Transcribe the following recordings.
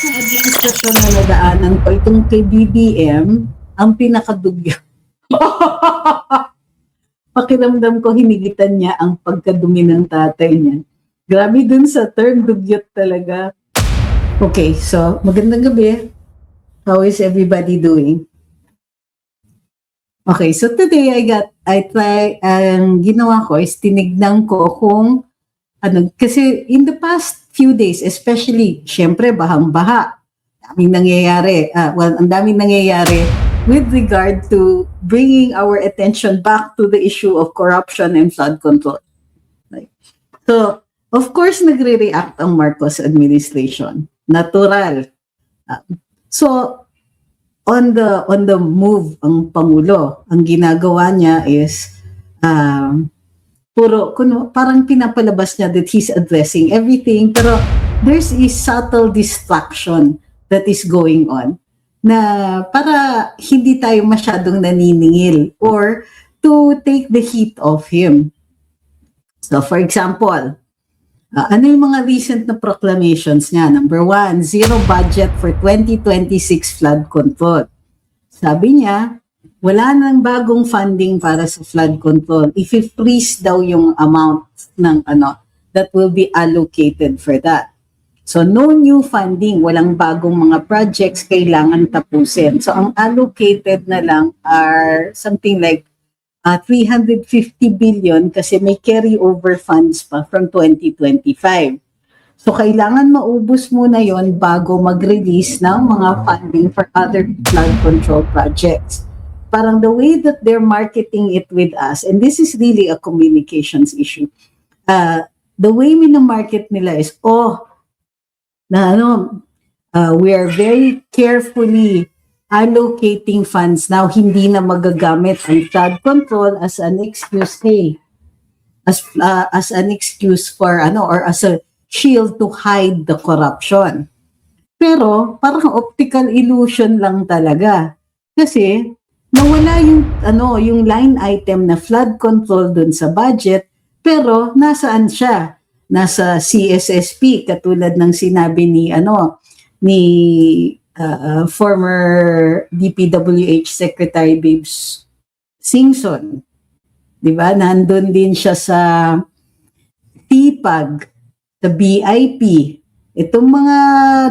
ng administrasyon na nadaanan ko, itong kay BBM, ang pinakadugyo. Pakiramdam ko hinigitan niya ang pagkadumi ng tatay niya. Grabe dun sa term, dugyot talaga. Okay, so magandang gabi. How is everybody doing? Okay, so today ang ginawa ko is tinignan ko kung kasi in the past few days, especially, syempre, bahang-baha. Ang daming nangyayari with regard to bringing our attention back to the issue of corruption and flood control. Right? So, of course, nagre-react ang Marcos administration. Natural. So, on the move, ang Pangulo, ang ginagawa niya is parang pinapalabas niya that he's addressing everything, pero there's a subtle distraction that is going on na para hindi tayo masyadong naniningil or to take the heat off him. So for example, ano yung mga recent na proclamations niya? Number 1, zero budget for 2026 flood control. Sabi niya, wala nang bagong funding para sa flood control. I-freeze daw yung amount ng that will be allocated for that. So no new funding, walang bagong mga projects kailangan tapusin. So ang allocated na lang are something like 350 billion kasi may carryover funds pa from 2025. So kailangan maubos muna yon bago mag-release ng mga funding for other flood control projects. Parang the way that they're marketing it with us, and this is really a communications issue, the way minamarket nila is, we are very carefully allocating funds now, hindi na magagamit ang flood control as an excuse, as an excuse for or as a shield to hide the corruption. Pero parang optical illusion lang talaga. Kasi nawala yung line item na flood control dun sa budget, pero nasaan siya? Nasa CSSP, katulad ng sinabi ni former DPWH Secretary Babes Singson. 'Di ba? Nandun din siya sa TPAG, sa BIP. Itong mga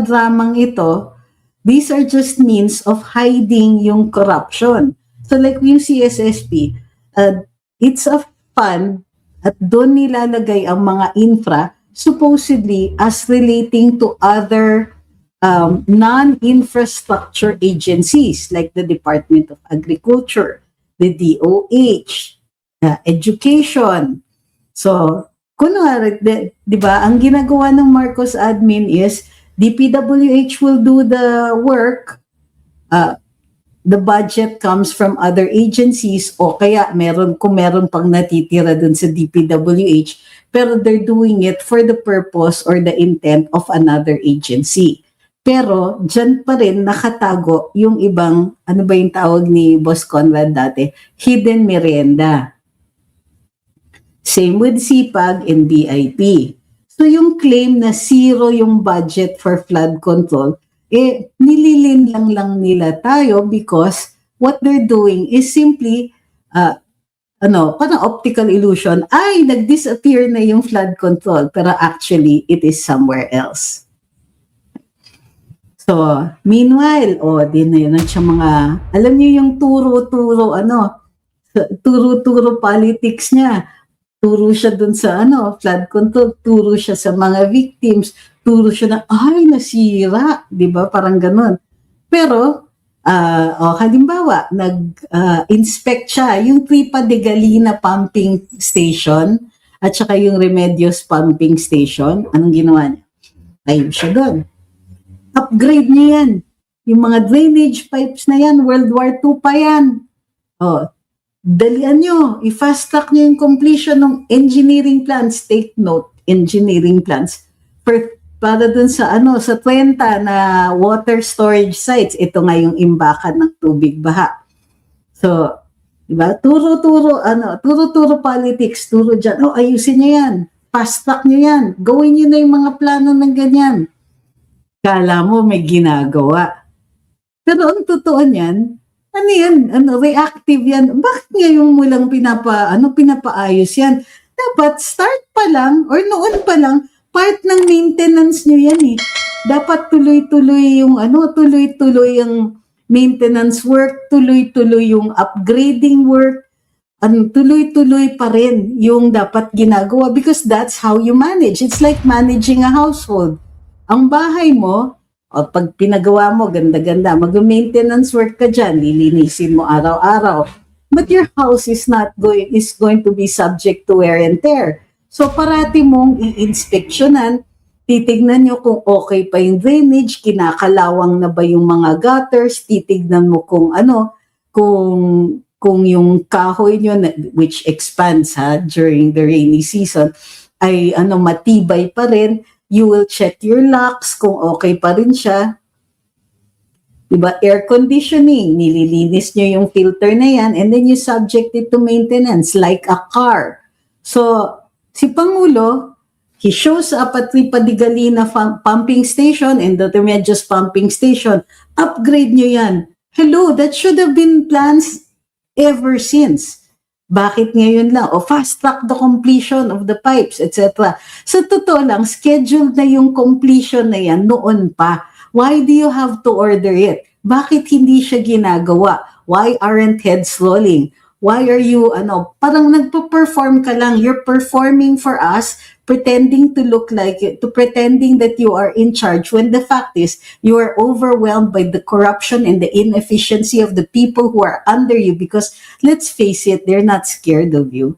dramang ito, these are just means of hiding yung corruption. So like yung CSSP, it's a fund at doon nilalagay ang mga infra supposedly as relating to other non-infrastructure agencies like the Department of Agriculture, the DOH, education. So, kunwari, di ba, ang ginagawa ng Marcos admin is DPWH will do the work, the budget comes from other agencies o kaya kung meron pang natitira dun sa DPWH, pero they're doing it for the purpose or the intent of another agency. Pero dyan pa rin nakatago yung ibang, ano ba yung tawag ni Boss Conrad dati? Hidden merienda. Same with CPAG and BIP. So yung claim na zero yung budget for flood control, nililinlang lang nila tayo because what they're doing is simply, parang optical illusion, nag-disappear na yung flood control, pero actually, it is somewhere else. So, meanwhile, din na yun siya mga, alam niyo yung turo-turo politics niya. Turo siya dun sa flood control, turo siya sa mga victims, turo siya na, nasira, di ba? Parang ganun. Pero, halimbawa, nag-inspect siya, yung Tripa de Galina pumping station, at saka yung Remedios pumping station, anong ginawa niya? Ayun siya doon. Upgrade niya yan. Yung mga drainage pipes na yan, World War II pa yan. Dalian nyo, i-fast track nyo yung completion ng engineering plans, take note, engineering plans, para dun sa sa 30 na water storage sites, ito nga yung imbakan ng tubig baha. So, diba? Turo-turo politics, turo dyan, ayusin nyo yan, fast track nyo yan, gawin nyo na yung mga plano ng ganyan. Kala mo may ginagawa. Pero ang totoo niyan, ano yan, reactive yan. Bakit ngayon mo lang pinapaayos yan? Dapat start pa lang or noon pa lang, part ng maintenance nyo yan eh. Dapat tuloy-tuloy yung tuloy-tuloy yung maintenance work, tuloy-tuloy yung upgrading work, tuloy-tuloy pa rin yung dapat ginagawa because that's how you manage. It's like managing a household. Ang bahay mo, pag pinagawa mo, ganda-ganda, mag-maintenance work ka dyan, lilinisin mo araw-araw. But your house is going to be subject to wear and tear. So parati mong i-inspectionan, titignan nyo kung okay pa yung drainage, kinakalawang na ba yung mga gutters, titignan mo kung kung yung kahoy nyo, which expands during the rainy season, ay matibay pa rin. You will check your locks kung okay pa rin siya. Diba? Air conditioning, nililinis nyo yung filter na yan and then you subject it to maintenance like a car. So, si Pangulo, he shows up at Padigalina pumping station and the Remedios pumping station. Upgrade nyo yan. Hello, that should have been plans ever since. Bakit ngayon lang? Fast track the completion of the pipes, etc. Sa totoo lang, scheduled na yung completion na yan noon pa. Why do you have to order it? Bakit hindi siya ginagawa? Why aren't heads rolling? Why are you, parang nagpo-perform ka lang. You're performing for us, pretending to look like it, pretending that you are in charge, when the fact is, you are overwhelmed by the corruption and the inefficiency of the people who are under you because, let's face it, they're not scared of you.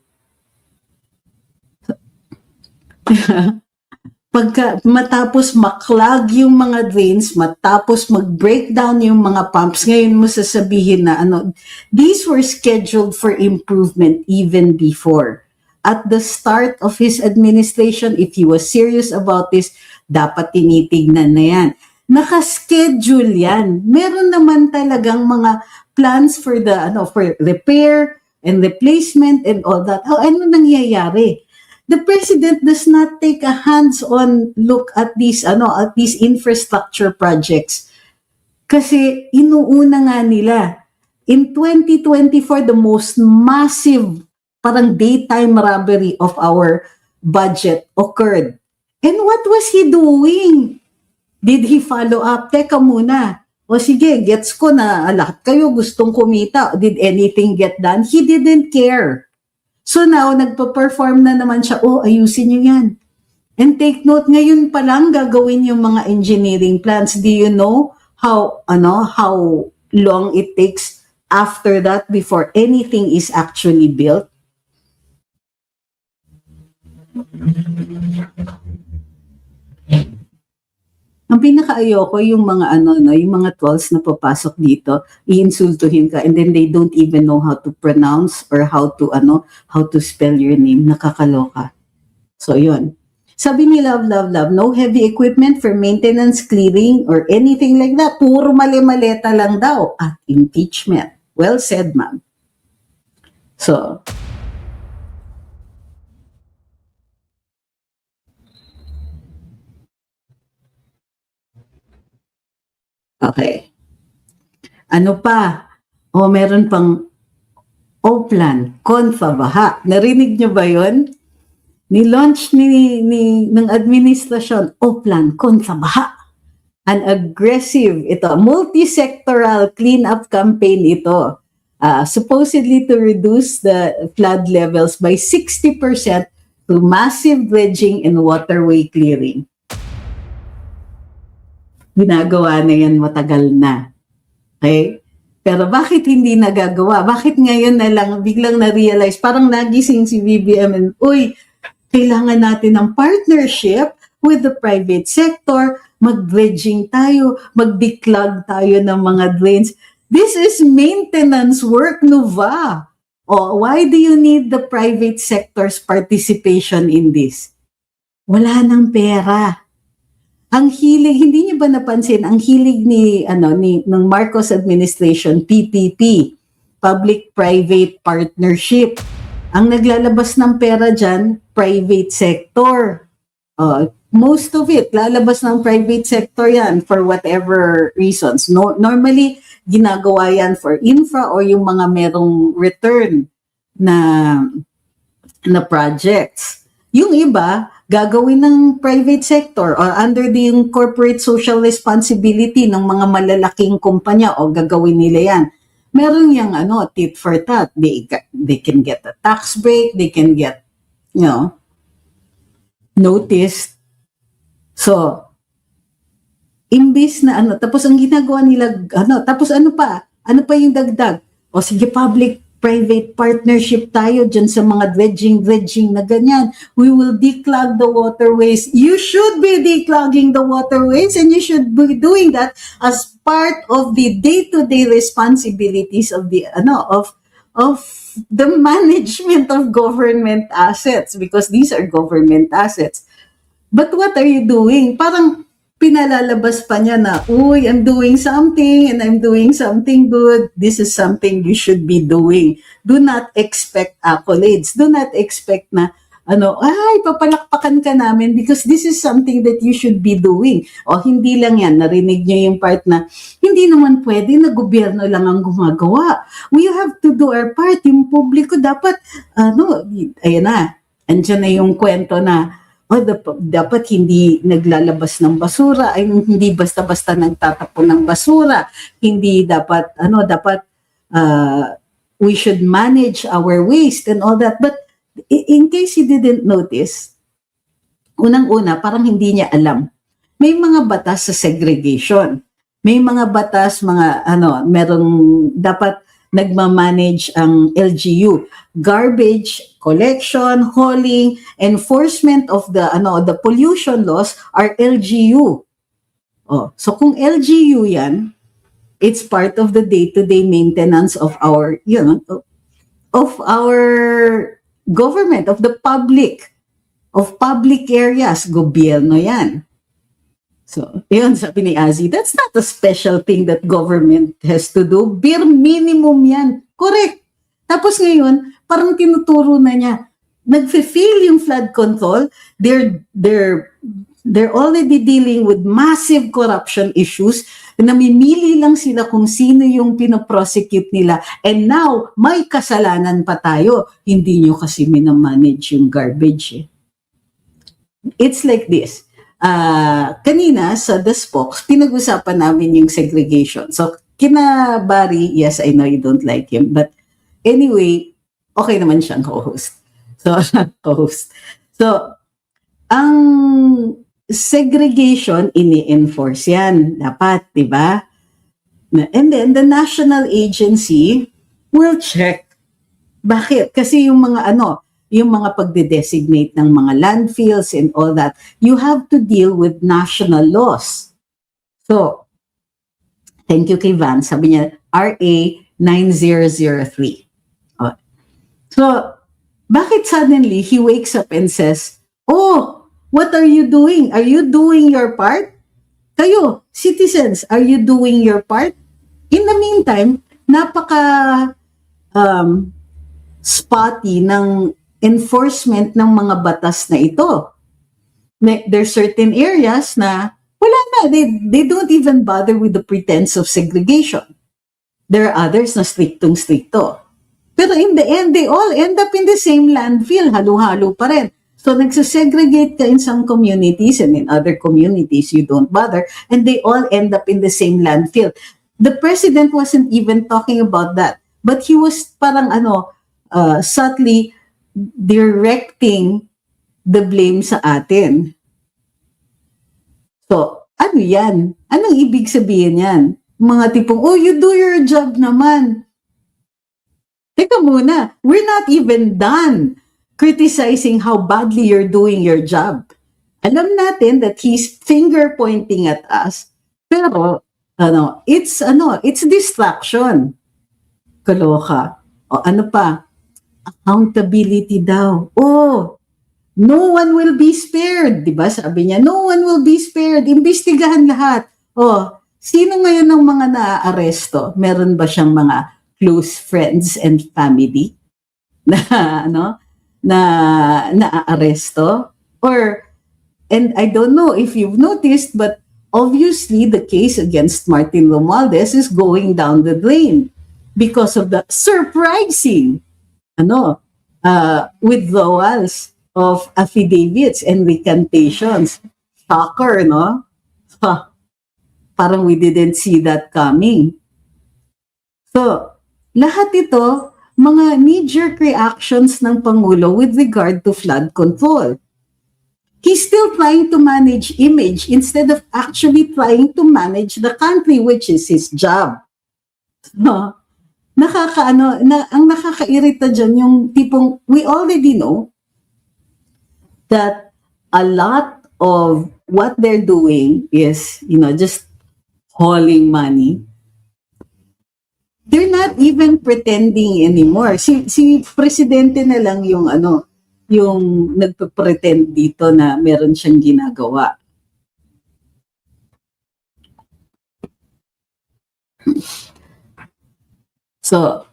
Matapos maklag yung mga drains, matapos mag-breakdown yung mga pumps, ngayon mo sasabihin na these were scheduled for improvement even before. At the start of his administration, if he was serious about this, dapat tinitignan na yan. Nakaschedule yan. Meron naman talagang mga plans for for repair and replacement and all that. Ano nangyayari? The president does not take a hands-on look at these infrastructure projects. Kasi inuuna nga nila. In 2024, the most massive parang daytime robbery of our budget occurred. And what was he doing? Did he follow up? Teka muna. O sige, gets ko na lahat kayo gustong kumita. Did anything get done? He didn't care. So now, nagpa-perform na naman siya, ayusin niyo yan. And take note, ngayon pa lang gagawin yung mga engineering plans. Do you know how long it takes after that before anything is actually built? Ang pinaka-ayoko yung mga yung mga trolls na papasok dito, iinsultuhin ka and then they don't even know how to pronounce or how to spell your name. Nakakaloka. So yun. Sabi ni Love, no heavy equipment for maintenance, clearing, or anything like that. Puro mali-maleta lang daw at impeachment. Well said, ma'am. So, okay. Ano pa? Meron pang Oplan, Confa Baha. Narinig nyo ba yun? Ni-launch ng administrasyon, Oplan, Confa Baha. An aggressive, multi-sectoral cleanup campaign ito. Supposedly to reduce the flood levels by 60% through massive dredging and waterway clearing. Ginagawa na yan matagal na. Okay? Pero bakit hindi nagagawa? Bakit ngayon na lang biglang na-realize? Parang nagising si BBM and, kailangan natin ng partnership with the private sector, mag-dredging tayo, mag-declog tayo ng mga drains. This is maintenance work, Nova. Why do you need the private sector's participation in this? Wala nang pera. Ang hilig, hindi niyo ba napansin, ang hilig ng Marcos administration, PPP, Public-Private Partnership. Ang naglalabas ng pera dyan, private sector. most of it, lalabas ng private sector yan for whatever reasons. No, normally, ginagawa yan for infra or yung mga merong return na projects. Yung iba, gagawin ng private sector or under the corporate social responsibility ng mga malalaking kumpanya o gagawin nila yan. Meron yung tit for tat. They can get a tax break, they can get, noticed. So, imbis na tapos ang ginagawa nila, tapos ano pa yung dagdag? O sige, public-private partnership tayo dyan sa mga dredging na ganyan. We will declog the waterways. You should be declogging the waterways and you should be doing that as part of the day-to-day responsibilities of the, of the management of government assets because these are government assets. But what are you doing? Parang pinalalabas pa niya na, uy, I'm doing something and I'm doing something good. This is something you should be doing. Do not expect accolades. Do not expect na, papalakpakan ka namin because this is something that you should be doing. O hindi lang yan, narinig niyo yung part na, hindi naman pwede na gobyerno lang ang gumagawa. We have to do our part. Yung publiko dapat, ayan na, andyan na yung kwento na, dapat hindi naglalabas ng basura, ay hindi basta-basta nagtatapon ng basura, hindi dapat, we should manage our waste and all that. But in case you didn't notice, unang-una, parang hindi niya alam. May mga batas sa segregation. May mga batas, merong dapat nagmamanage ang LGU. Garbage collection, hauling, enforcement of the pollution laws are LGU. So kung LGU yan, it's part of the day-to-day maintenance of our, of our government, of the public areas, gobyerno yan. So, yun, sabi ni Azzy, that's not a special thing that government has to do. Bare minimum yan. Correct. Tapos ngayon, parang tinuturo na niya, nag-fail yung flood control, they're already dealing with massive corruption issues, namimili lang sila kung sino yung pinoprosecute nila. And now, may kasalanan pa tayo. Hindi nyo kasi minamanage yung garbage. It's like this. Kanina sa The Spokes, pinag-usapan namin yung segregation. So, kina Barry, yes, I know you don't like him, but anyway, okay naman siyang co-host. So, ang segregation, ini-enforce yan. Dapat, di ba? And then, the national agency will check. Bakit? Kasi yung mga yung mga pagde-designate ng mga landfills and all that, you have to deal with national laws. So, thank you kay Van. Sabi niya, RA 9003. So, bakit suddenly he wakes up and says, oh, what are you doing? Are you doing your part? Kayo, citizens, are you doing your part? In the meantime, napaka spotty ng enforcement ng mga batas na ito. There's certain areas na wala na, they don't even bother with the pretense of segregation. There are others na striktong-strikto. Pero in the end, they all end up in the same landfill, halo-halo pa rin. So nagsasegregate ka in some communities and in other communities you don't bother and they all end up in the same landfill. The president wasn't even talking about that, but he was parang subtly directing the blame sa atin. So, ano yan? Anong ibig sabihin yan? Mga tipong, oh, you do your job naman. Teka muna, we're not even done criticizing how badly you're doing your job. Alam natin that he's finger pointing at us, pero, it's distraction. Kaloka. O ano pa? Accountability daw. Oh, no one will be spared. Diba? Sabi niya, no one will be spared. Imbestigahan lahat. Oh, sino ngayon ng mga naaaresto? Meron ba siyang mga close friends and family na naaaresto? Or And I don't know if you've noticed, but obviously the case against Martin Romualdez is going down the drain because of the surprising withdrawals of affidavits and recantations. Shocker, no? Ha, parang we didn't see that coming. So, lahat ito, mga knee-jerk reactions ng Pangulo with regard to flood control. He's still trying to manage image instead of actually trying to manage the country, which is his job. No? Ang nakakairita dyan yung tipong, we already know that a lot of what they're doing is, just hauling money. They're not even pretending anymore. Si presidente na lang yung yung nagpe-pretend dito na meron siyang ginagawa. So,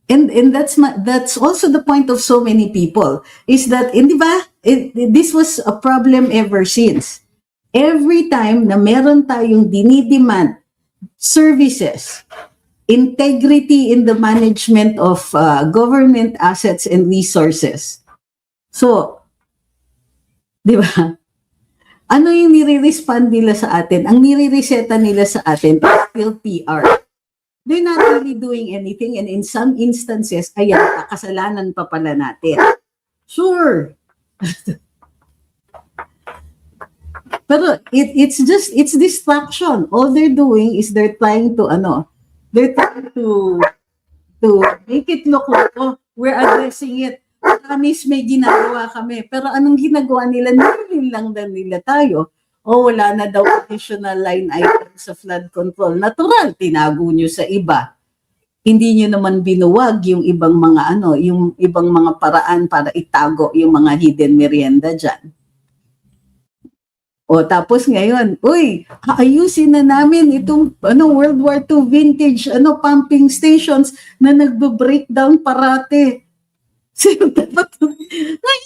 and that's also the point of so many people is that, di ba, this was a problem ever since. Every time na meron tayong dinidemand services, integrity in the management of government assets and resources. So, di ba? Ano yung nire-respond nila sa atin? Ang nire-reseta nila sa atin is still PR. They're not really doing anything, and in some instances, ayan, kasalanan pa pala natin. Sure. Pero it's distraction. All they're doing is they're trying to make it look like, oh, we're addressing it. Promise may ginagawa kami. Pero anong ginagawa nila? Nililin lang din nila tayo. O wala na daw additional line items sa flood control. Natural, tinago nyo sa iba. Hindi nyo naman binuwag yung ibang mga yung ibang mga paraan para itago yung mga hidden merienda dyan. O tapos ngayon, uy, ayusin na namin itong World War II vintage pumping stations na nagbe-breakdown parate.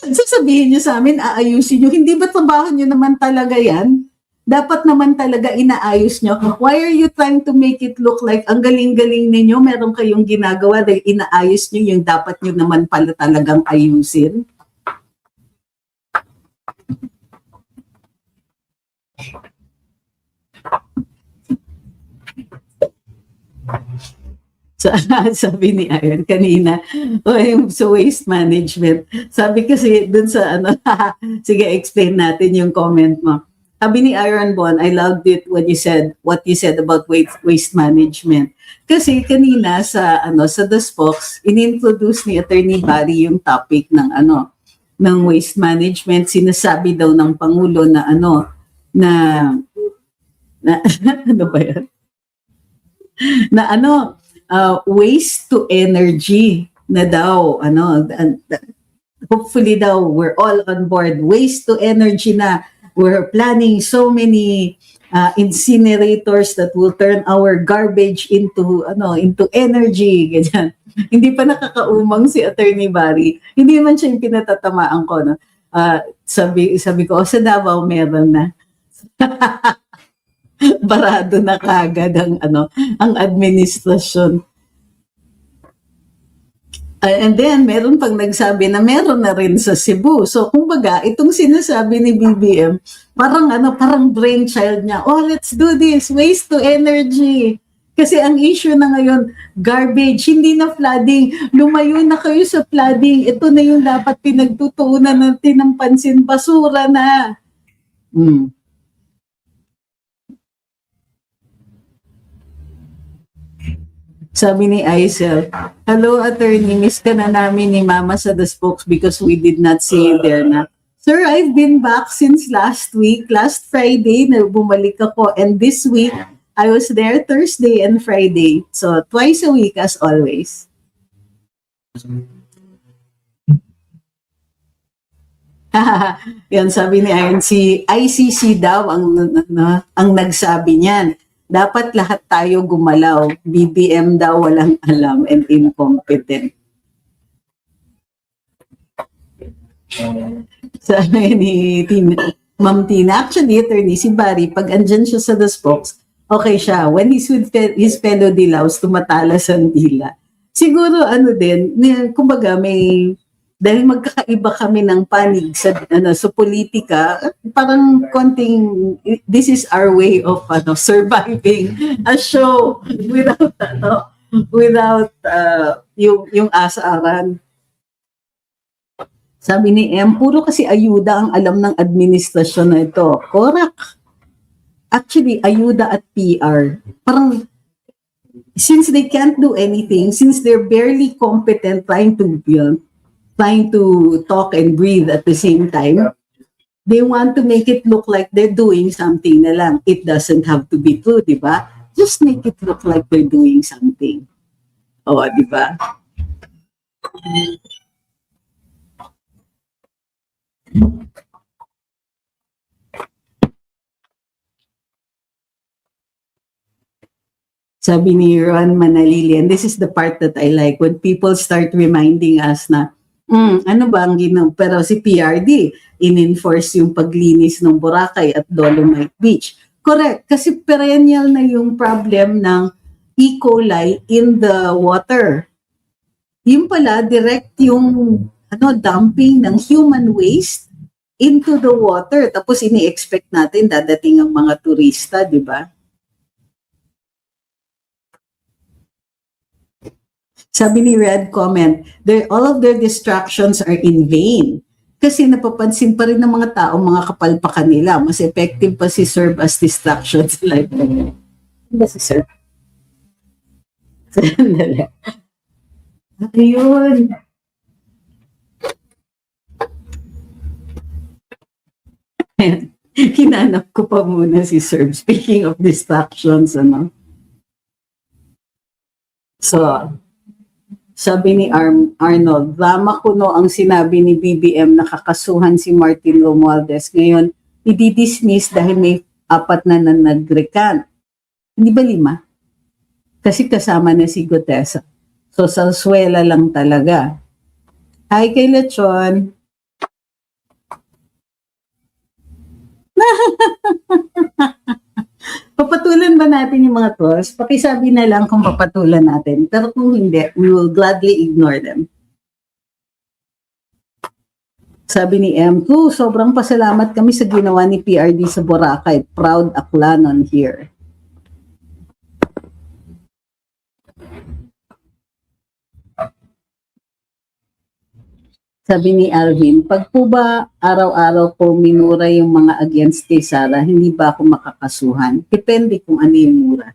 Sasabihin nyo sa amin, aayusin nyo. Hindi ba trabaho nyo naman talaga yan? Dapat naman talaga inaayos nyo. Why are you trying to make it look like ang galing-galing ninyo, meron kayong ginagawa dahil inaayos nyo yung dapat nyo naman pala talagang ayusin? So, sabi ni Iron kanina, sa waste management. Sabi kasi dun sa sige, explain natin yung comment mo. Sabi ni Iron Bon, I loved it when what you said about waste management. Kasi kanina sa The Spokes, inintroduce ni Attorney Barry yung topic ng ng waste management. Sinasabi daw ng Pangulo na na ano ba yan? Na waste to energy na daw, hopefully daw we're all on board. Waste to energy na. We're planning so many incinerators that will turn our garbage into energy, ganyan. Hindi pa nakakaumang si Attorney Barry. Hindi man siya yung pinatatamaan ko, no. Sabi ko, sa Davao meron na. Barado na kagad ang administrasyon. And then, meron pang nagsabi na meron na rin sa Cebu. So, kumbaga, itong sinasabi ni BBM, parang brainchild niya, oh, let's do this, waste to energy. Kasi ang issue na ngayon, garbage, hindi na flooding. Lumayo na kayo sa flooding. Ito na yung dapat pinagtutuunan natin ng pansin, basura na. Sabi ni Aisel, hello attorney, miss ka na namin ni Mama sa The Spokes because we did not see you there na. Sir, I've been back since last week. Last Friday, na bumalik ako. And this week, I was there Thursday and Friday. So, twice a week as always. Yan, sabi ni Iron, si ICC daw ang nagsabi niyan. Dapat lahat tayo gumalaw. BBM daw walang alam and incompetent. Sabi ni Ma'am Tina. Actually, attorney, si Barry, pag andyan siya sa The Spokes, okay siya. When he's with his fellow dilaws, tumatalas ang dila. Siguro, ano din, kumbaga, dahil magkakaiba kami ng panig sa politika, parang konting, this is our way of surviving a show without yung asaran. Sabi ni M, puro kasi ayuda ang alam ng administrasyon na ito. Correct. Actually, ayuda at PR. Parang, since they can't do anything, since they're barely competent trying to talk and breathe at the same time, they want to make it look like they're doing something na lang. It doesn't have to be true, di ba? Just make it look like they're doing something. O, di ba? Sabi ni Ron Manalili, and this is the part that I like, when people start reminding us na, ano ba ang pero si PRD, in-enforce yung paglinis ng Boracay at Dolomite Beach. Correct, kasi perennial na yung problem ng E. coli in the water. Yung pala, direct yung dumping ng human waste into the water. Tapos ini-expect natin dadating ang mga turista, di ba? Sabi ni Red comment, all of their distractions are in vain. Kasi napapansin pa rin ng mga tao, mga kapalpakan nila. Mas effective pa si serve as distractions. Like, ba si serve? Ayun. Hinanap ko pa muna si serve. Speaking of distractions, So, sabi ni Arnold, drama kuno ang sinabi ni BBM na kakasuhan si Martin Romualdez. Ngayon, i-dismiss dahil may 4 na nag-recant. Hindi ba 5? Kasi kasama na si Gutesa. So, salsuela lang talaga. Hi kay Lechon. Papatulan ba natin yung mga trolls? Pakisabi na lang kung papatulan natin. Pero kung hindi, we will gladly ignore them. Sabi ni M2, sobrang pasalamat kami sa ginawa ni PRD sa Boracay. Proud Aklanon here. Sabi ni Alvin, pag po ba araw-araw po minura yung mga against kay Sara, hindi ba ako makakasuhan? Depende kung ano yung mura.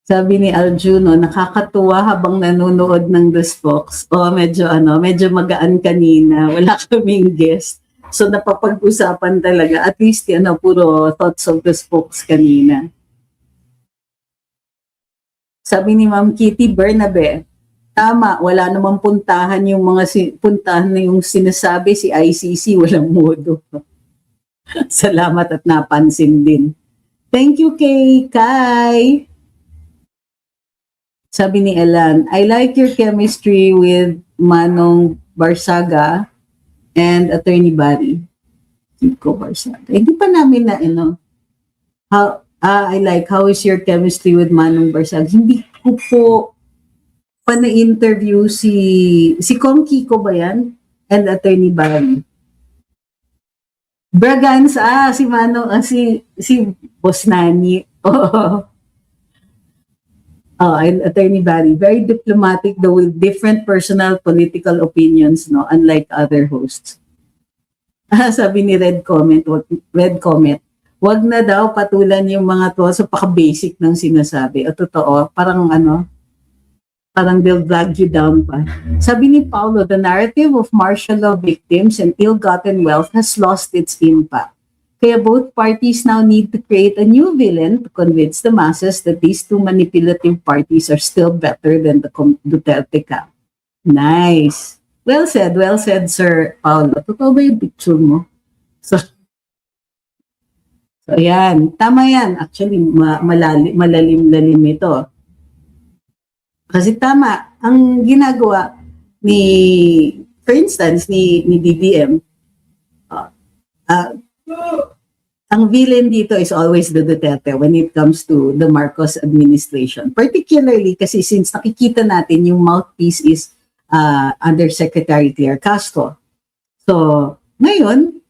Sabi ni Aljuno, nakakatuwa habang nanonood ng The Spokes. Medyo magaan kanina. Wala kaming guest. So napapag-usapan talaga. At least puro thoughts of The Spokes kanina. Sabi ni Ma'am Kitty Bernabe, tama, wala namang puntahan yung puntahan na yung sinasabi si ICC, walang modo. Salamat at napansin din. Thank you kay Kai. Sabi ni Elan, I like your chemistry with Manong Barsaga and Attorney Barry. Kiko Barsaga. Hindi pa namin na, I like, how is your chemistry with Manong Barsag? Hindi ko po pa na-interview si Kong Kiko ba yan? And Attorney Barry. Braganza, si Manong, si Boss Nani. And Attorney Barry. Very diplomatic though with different personal political opinions, no? Unlike other hosts. Sabi ni Red Comment, wag na daw patulan yung mga to sa paka-basic ng sinasabi. O totoo, parang they'll drag you down pa. Sabi ni Paulo, the narrative of martial law victims and ill-gotten wealth has lost its impact. Kaya both parties now need to create a new villain to convince the masses that these two manipulative parties are still better than the Duterte camp. Nice. Well said, Sir Paulo. Totoo ba yung picture mo? So ayan, tama yan. Actually, malalim-lalim ito. Kasi tama, ang ginagawa, for instance, ni BBM, uh, uh, ang villain dito is always the Duterte when it comes to the Marcos administration. Particularly kasi since nakikita natin yung mouthpiece is Undersecretary Claire Castro. So, ngayon,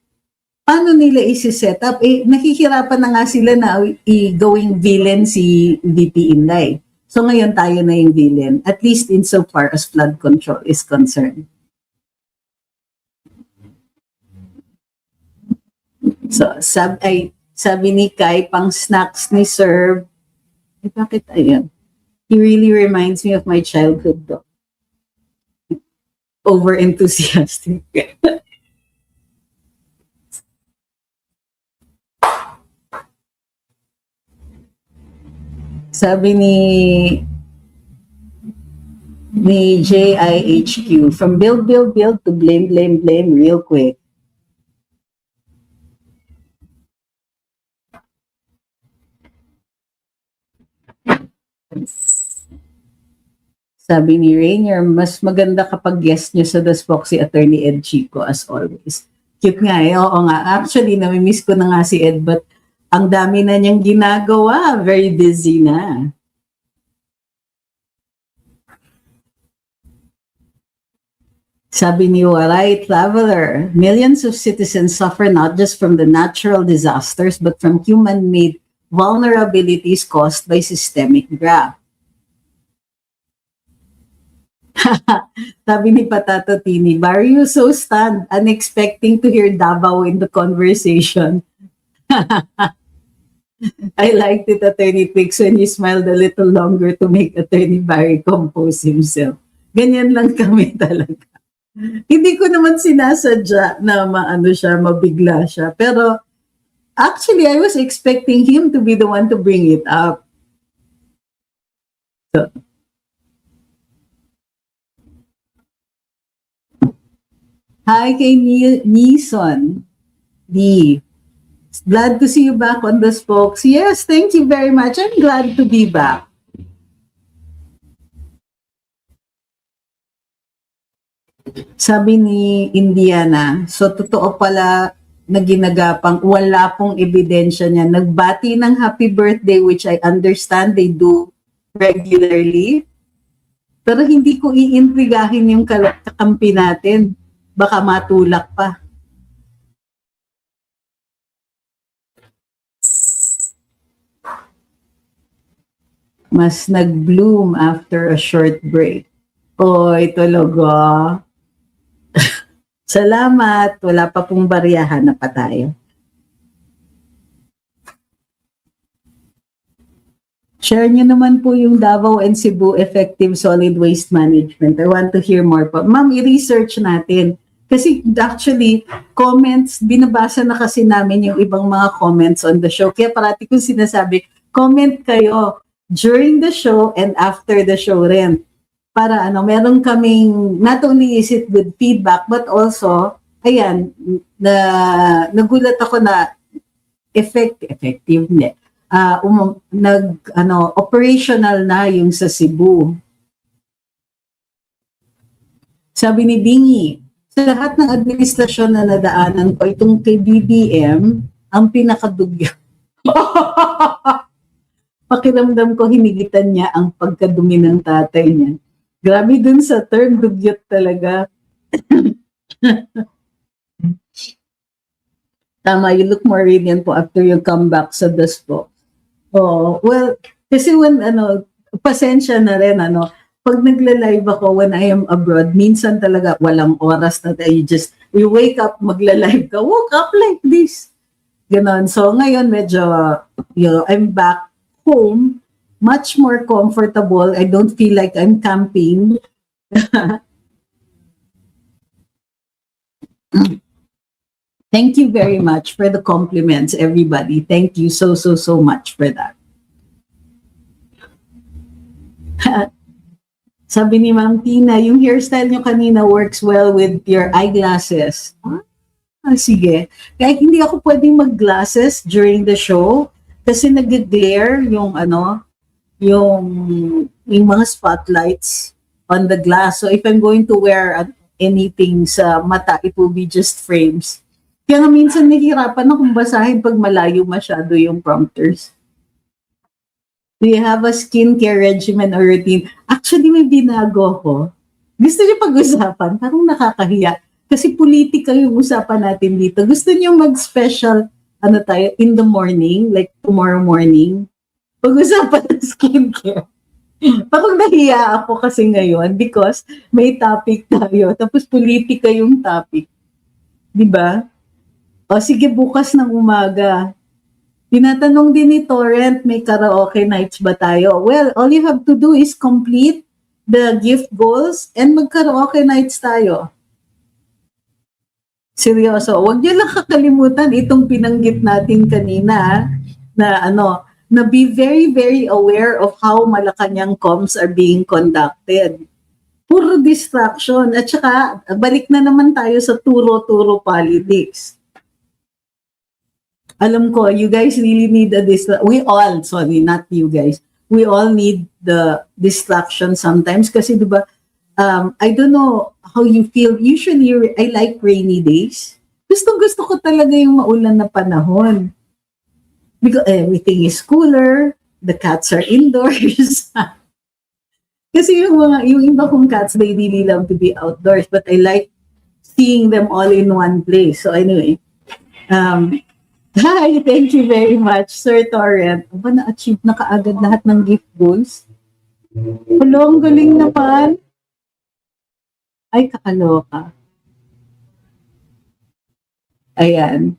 paano nila isi-set up? Nakikirapan na nga sila na i-going villain si VP Inday. So ngayon tayo na yung villain, at least insofar as flood control is concerned. So sabi ni Kai, pang snacks ni Serve, bakit ayun? He really reminds me of my childhood though. Over enthusiastic. Sabi ni JIHQ, from build to blame real quick. Sabi ni Rainier, mas maganda kapag guest nyo sa Daspoc si Attorney Ed Chico as always. Cute nga eh, oo nga. Actually, namimiss ko na nga si Ed, but ang dami na niyang ginagawa. Very busy na. Sabi ni Waray Traveler, millions of citizens suffer not just from the natural disasters but from human-made vulnerabilities caused by systemic graft. Sabi ni Patato Tini, Barry, you so stunned, unexpecting to hear Davao in the conversation. I liked it, Attorney Twix, when you smiled a little longer to make Attorney Barry compose himself. Ganyan lang kami talaga. Hindi ko naman sinasadya na mabigla siya. Pero actually, I was expecting him to be the one to bring it up. So, hi kay Nison D. Glad to see you back on the spokes. Yes, thank you very much. I'm glad to be back. Sabi ni Indiana, so totoo pala na ginagapang wala pong ebidensya niya. Nagbati ng happy birthday, which I understand they do regularly. Pero hindi ko iintrigahin yung kakampi natin. Baka matulak pa. Mas nag-bloom after a short break. Oy, talaga. Salamat. Wala pa pong baryahan na pa tayo. Share nyo naman po yung Davao and Cebu Effective Solid Waste Management. I want to hear more po. Ma'am, i-research natin. Kasi actually, comments, binabasa na kasi namin yung ibang mga comments on the show. Kaya parati kong sinasabi, comment kayo during the show and after the show rin. Para meron kaming, not only is it good feedback, but also, ayan, nagulat ako na effective net. Operational na yung sa Cebu. Sabi ni Bingi, sa lahat ng administrasyon na nadaanan ko, itong kay BBM, ang pinakadugyo. Pakiramdam ko hinigitan niya ang pagkadumi ng tatay niya. Grabe dun sa term, dugyot talaga. Tama, you look more radiant po after you come back sa Daspoc. Oh, well, kasi when, pasensya na rin, pag nagla-live ako when I am abroad, minsan talaga walang oras na tayo. We wake up, magla-live ka, woke up like this. Ganon. So ngayon medyo, I'm back home, much more comfortable. I don't feel like I'm camping. Thank you very much for the compliments, everybody. Thank you so much for that. Sabi ni Ma'am Tina, yung hairstyle nyo kanina works well with your eyeglasses. Sige. Kahit hindi ako pwedeng mag-glasses during the show kasi nag-glare yung yung mga spotlights. on the glass. So if I'm going to wear anything sa mata, it will be just frames. Kaya nga minsan nahihirapan akong basahin pag malayo masyado yung prompters. Do you have a skincare regimen or routine? Actually, may binago ko. Gusto niyo pag-usapan? Parang nakakahiya. Kasi politika yung usapan natin dito. Gusto niyo mag-special, tayo, in the morning, like tomorrow morning? Pag-usapan ng skincare. Parang nahiya ako kasi ngayon because may topic tayo. Tapos politika yung topic. Diba? O sige, bukas ng umaga. Tinatanong din ni Torrent, may karaoke nights ba tayo? Well, all you have to do is complete the gift goals and mag-karaoke nights tayo. Seryoso, huwag niyo lang kakalimutan itong pinanggit natin kanina na be very, very aware of how Malacanang comms are being conducted. Puro distraction. At saka, balik na naman tayo sa turo-turo politics. Alam ko, you guys really need we all, sorry, not you guys, we all need the distraction sometimes kasi diba, I don't know how you feel. Usually, I like rainy days. Gusto ko talaga yung maulan na panahon. Because everything is cooler, the cats are indoors. Kasi yung iba kong cats, they really love to be outdoors, but I like seeing them all in one place. So anyway, hi, thank you very much, Sir Torrent. Aba, na-achieve na kaagad lahat ng gift goals? Hello, ang galing naman. Ay, kakaloka. Ayan.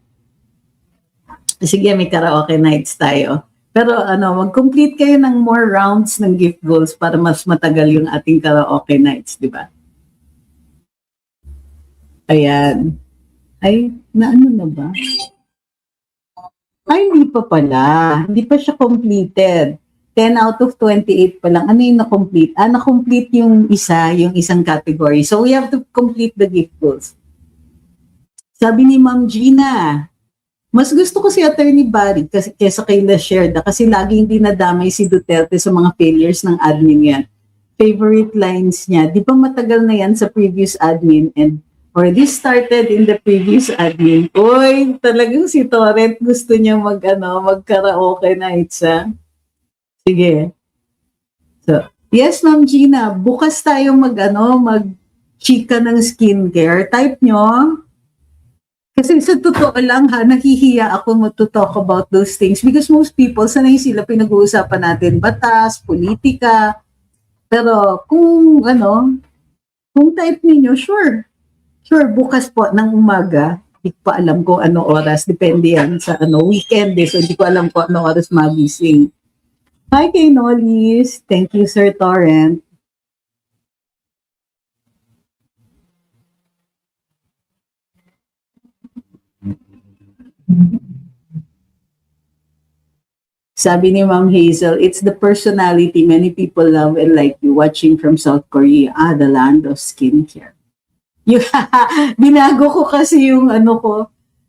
Sige, may karaoke nights tayo. Pero mag-complete kayo ng more rounds ng gift goals para mas matagal yung ating karaoke nights, di ba? Ayan. Ay, naano na ba? Ay, hindi pa pala. Hindi pa siya completed. 10 out of 28 pa lang. Ano yung na-complete? Na-complete yung isang category. So, we have to complete the gift goals. Sabi ni Ma'am Gina, mas gusto ko si Attorney Barry kaysa kay Lasherda kasi laging dinadamay si Duterte sa mga failures ng admin yan. Favorite lines niya, di ba matagal na yan sa previous admin or this started in the previous admin. Uy, talagang si Torrent gusto niya mag-karaoke nights, ha? Sige. So, yes, Ma'am Gina, bukas tayo mag-chika ng skincare. Type nyo. Kasi sa totoo lang, nahihiya ako to talk about those things because most people, sanay sila pinag-uusapan natin, batas, politika. Pero kung type niyo, sure, bukas po ng umaga, hindi ko pa alam kung ano oras, depende yan sa weekend so hindi ko alam kung ano oras magising. Hi kay Nollies, thank you Sir Torrent. Sabi ni Ma'am Hazel, it's the personality many people love and like you watching from South Korea, the land of skincare. Binago ko kasi yung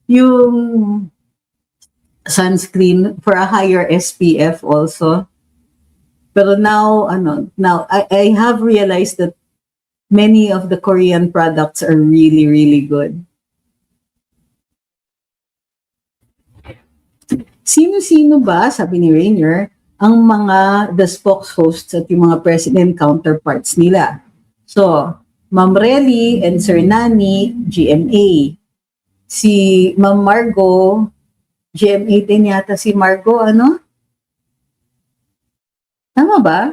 yung sunscreen for a higher SPF also. Pero now I have realized that many of the Korean products are really, really good. Sino-sino ba, sabi ni Rainier, ang the spokeshosts at yung mga president counterparts nila? So, Ma'am Relly and Sir Nani, GMA. Si Ma'am Margo, GMA din yata si Margo, Tama ba?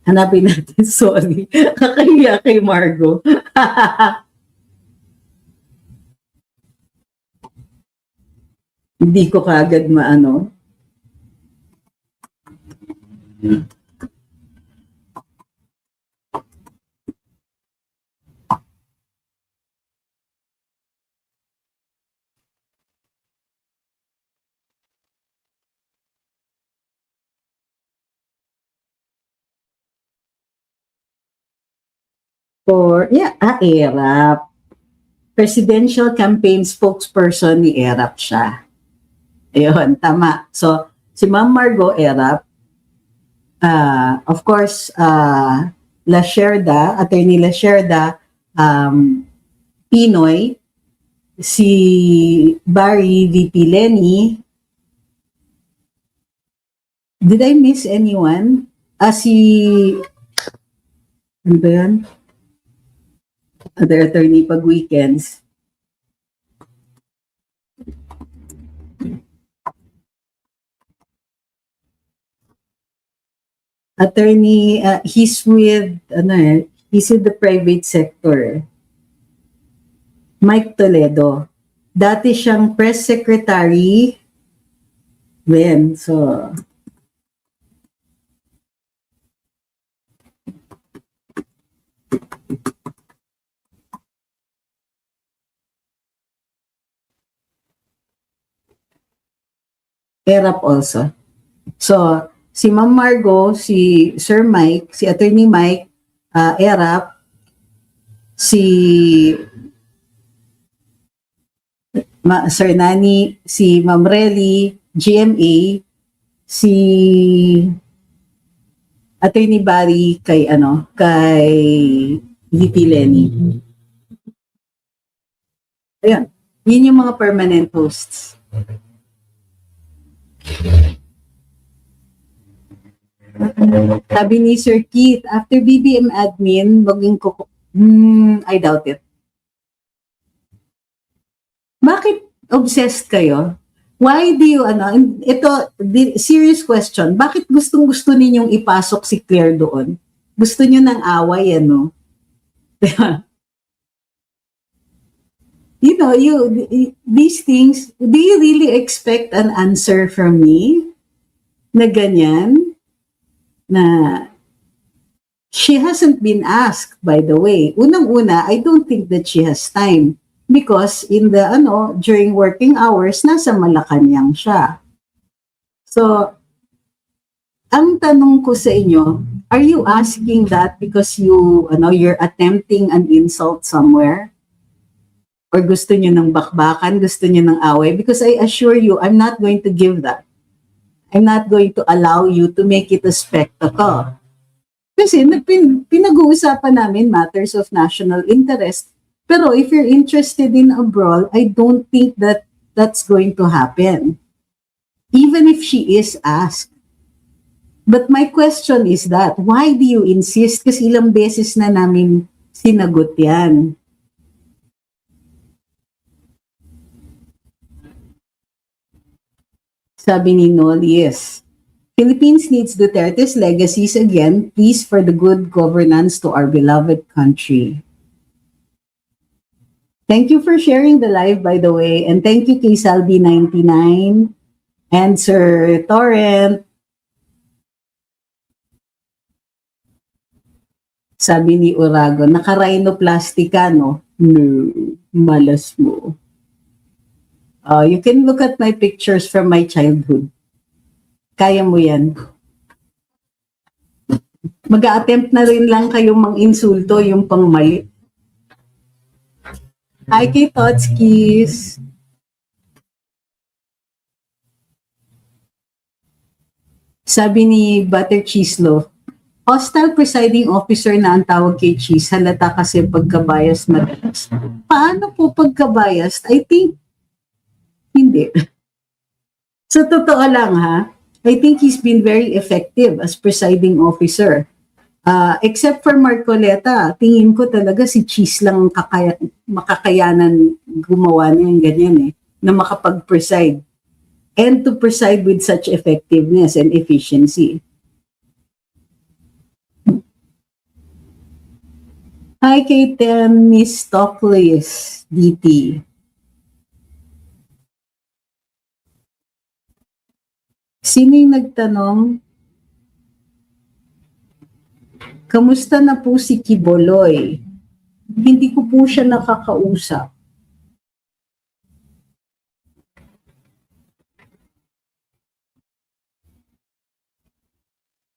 Hanapin natin, sorry. Kakahiya kay Margo. Hindi ko kaagad maano. ERAP. Presidential campaign spokesperson ni ERAP siya. Ayun, tama. So, si Ma'am Margo, ERAP. Of course, Attorney Lasherda, Pinoy, si Barry VP Lenny. Did I miss anyone? Ano ba yan? Other attorney pag weekends. Attorney, he's with the private sector. Mike Toledo. Dati siyang press secretary. Then, so, ERAP also. So, si Ma'am Margo, si Sir Mike, si Attorney Mike, ERAP, si Sir Nani, si Ma'am Relly, GMA, si Attorney Barry kay VP Lenny. Ayun. Yun yung mga permanent hosts. Sabi ni Sir Keith, after BBM admin, I doubt it. Bakit obsessed kayo? Why do you, serious question, bakit gustong-gusto ninyong ipasok si Claire doon? Gusto niyo ng away, You know, these things, do you really expect an answer from me? Na ganyan? Na she hasn't been asked, by the way. Unang-una, I don't think that she has time. Because during working hours, nasa Malacanang siya. So, ang tanong ko sa inyo, are you asking that because you're attempting an insult somewhere? Or gusto nyo ng bakbakan, gusto nyo ng away? Because I assure you, I'm not going to give that. I'm not going to allow you to make it a spectacle. Kasi pinag-uusapan namin matters of national interest. Pero if you're interested in a brawl, I don't think that that's going to happen. Even if she is asked. But my question is that, why do you insist? Kasi ilang beses na namin sinagot yan. Sabi ni Noel, yes. Philippines needs Duterte's legacies again, please, for the good governance to our beloved country. Thank you for sharing the live, by the way. And thank you kay Salvi99 and Sir Torrent. Sabi ni Urago, naka-rhinoplasty ka, no? No, malas mo. You can look at my pictures from my childhood. Kaya mo yan. Mag-a-attempt na rin lang kayong mang-insulto, yung pangmali. Hi kay Totskis. Sabi ni Butter Cheese Loaf, hostile presiding officer na ang tawag kay Cheese, halata kasi pagkabias madalas. Paano po pagkabias? I think hindi. Sa totoo lang I think he's been very effective as presiding officer. Except for Marcoleta, tingin ko talaga si Cheese lang makakayanan gumawa niya yung ganyan na makapag-preside. And to preside with such effectiveness and efficiency. Hi kay Miss Stockless, DT. Sino yung nagtanong? Kamusta na po si Kiboloy? Hindi ko po siya nakakausap.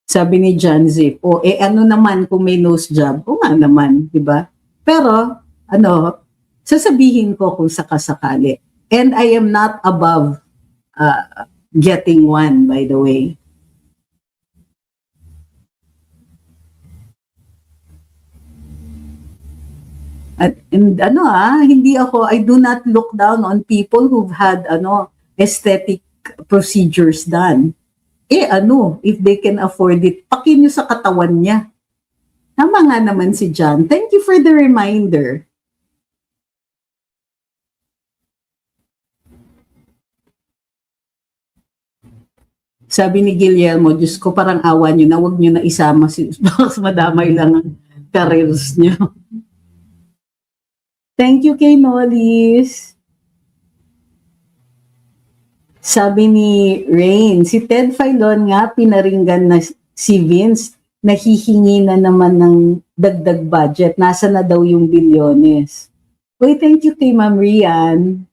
Sabi ni John Zip, ano naman kung may nose job? O nga naman, di ba? Pero, sasabihin ko kung sakasakali. And I am not above getting one, by the way. And I do not look down on people who've had aesthetic procedures done. If they can afford it, pakin nyo sa katawan niya. Tama nga naman si John. Thank you for the reminder. Sabi ni Guillermo, Diyos ko, parang awa nyo na, huwag nyo na isama baka madamay lang ang careers nyo. Thank you kay Nollis. Sabi ni Rain, si Ted Filon nga pinaringgan na si Vince, nahihingi na naman ng dagdag budget. Nasa na daw yung bilyones. Uy, thank you kay Ma'am Rian.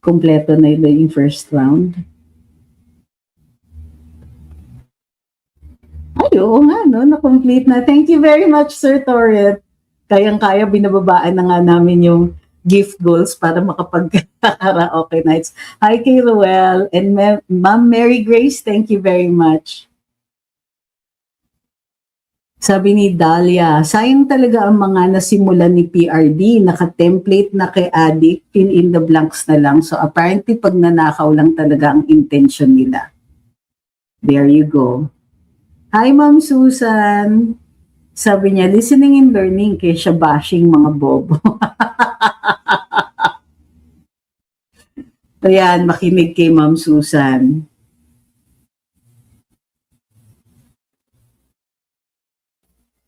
Kompleto na yung first round. Ay, oo nga, no? Na-complete na. Thank you very much, Sir Torret. Kayang-kaya, binababaan na nga namin yung gift goals para makapag-karaoke nights. Hi kay Ruel and Ma'am Mary Grace, thank you very much. Sabi ni Dahlia, sayang talaga ang mga nasimulan ni PRD, naka-template na kay Adik, fill in the blanks na lang. So apparently, pag nanakaw lang talaga ang intention nila. There you go. Hi, Ma'am Susan. Sabi niya, listening and learning kaysa bashing mga bobo. Ayan, makinig kay Ma'am Susan.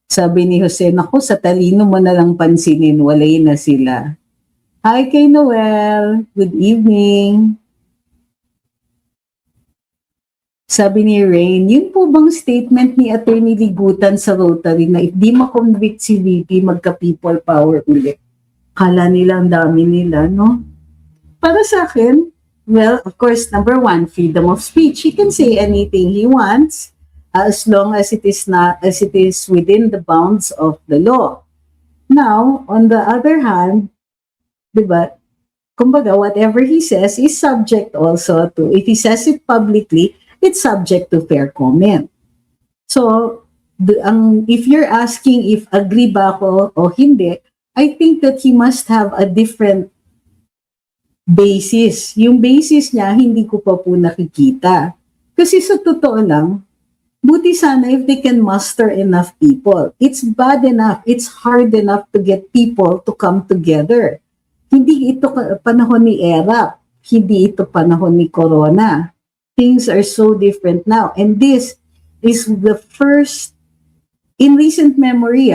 Sabi ni Jose, naku, sa talino mo na lang pansinin, walay na sila. Hi kay Noel, good evening. Sabi ni Rain, yun po bang statement ni Attorney Ligutan sa Rotary na if di makonvict si VP, magka-people power ulit? Kala nila ang dami nila, no? Para sa akin, well, of course, number one, freedom of speech. He can say anything he wants as long as it is within the bounds of the law. Now, on the other hand, diba, kumbaga, whatever he says is subject also to, if he says it publicly, it's subject to fair comment. So, if you're asking if agree ba ako o hindi, I think that he must have a different basis. Yung basis niya, hindi ko pa po nakikita. Kasi sa totoo lang, buti sana if they can muster enough people. It's bad enough, it's hard enough to get people to come together. Hindi ito panahon ni ERAP, hindi ito panahon ni Corona. Things are so different now. And this is the first, in recent memory,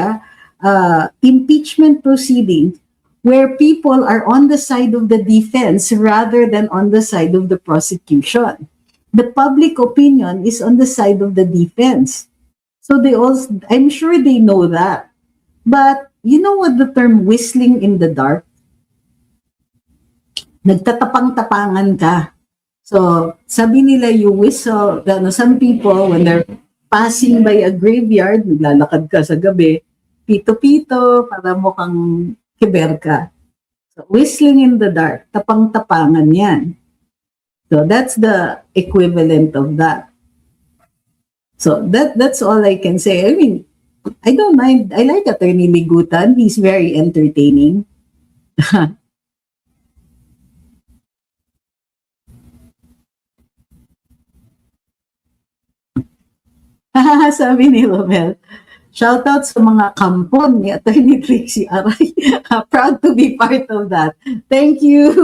impeachment proceeding where people are on the side of the defense rather than on the side of the prosecution. The public opinion is on the side of the defense. So I'm sure they know that. But you know what the term whistling in the dark? Nagtatapang-tapangan ka. So, sabi nila you whistle, some people, when they're passing by a graveyard, naglalakad ka sa gabi, pito-pito, para mukhang kiber ka. So, whistling in the dark, tapang-tapangan yan. So, that's the equivalent of that. So, that's all I can say. I mean, I don't mind. I like Attorney Ligutan. He's very entertaining. Sabi ni Romel, shoutout sa mga kampon ni Attorney Trixie Aray. Proud to be part of that. Thank you.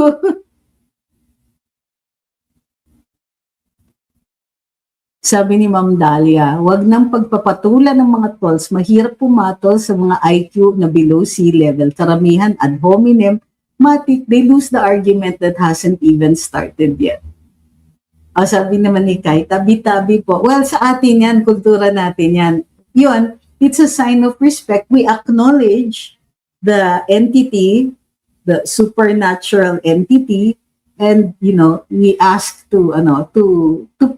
Sabi ni Ma'am Dahlia, wag nang pagpapatulan ng mga tolls, mahirap pumatol sa mga IQ na below sea level. Karamihan ad hominem, matik, they lose the argument that hasn't even started yet. Sabi naman ni Kai, tabi-tabi po. Well, sa atin yan, kultura natin yan. Yun, it's a sign of respect. We acknowledge the entity, the supernatural entity, and, we ask to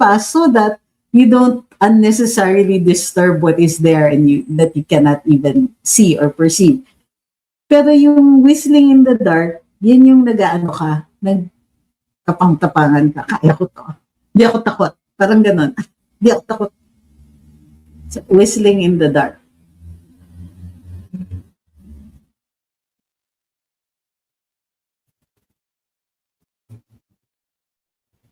pass so that you don't unnecessarily disturb what is there and that you cannot even see or perceive. Pero yung whistling in the dark, yan yung nagkapang-tapangan ka. Kaya ko to. Di ako takot. Parang ganon. Di ako takot. So, whistling in the dark.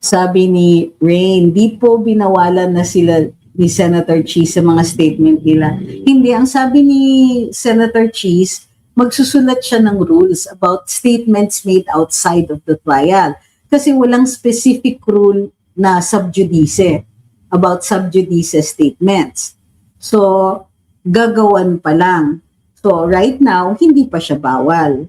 Sabi ni Rain, di po binawalan na sila ni Senator Cheese sa mga statement nila. Hindi, ang sabi ni Senator Cheese, magsusulat siya ng rules about statements made outside of the trial. Kasi walang specific rule na sub judice, about sub judice statements. So, gagawan pa lang. So, right now, hindi pa siya bawal.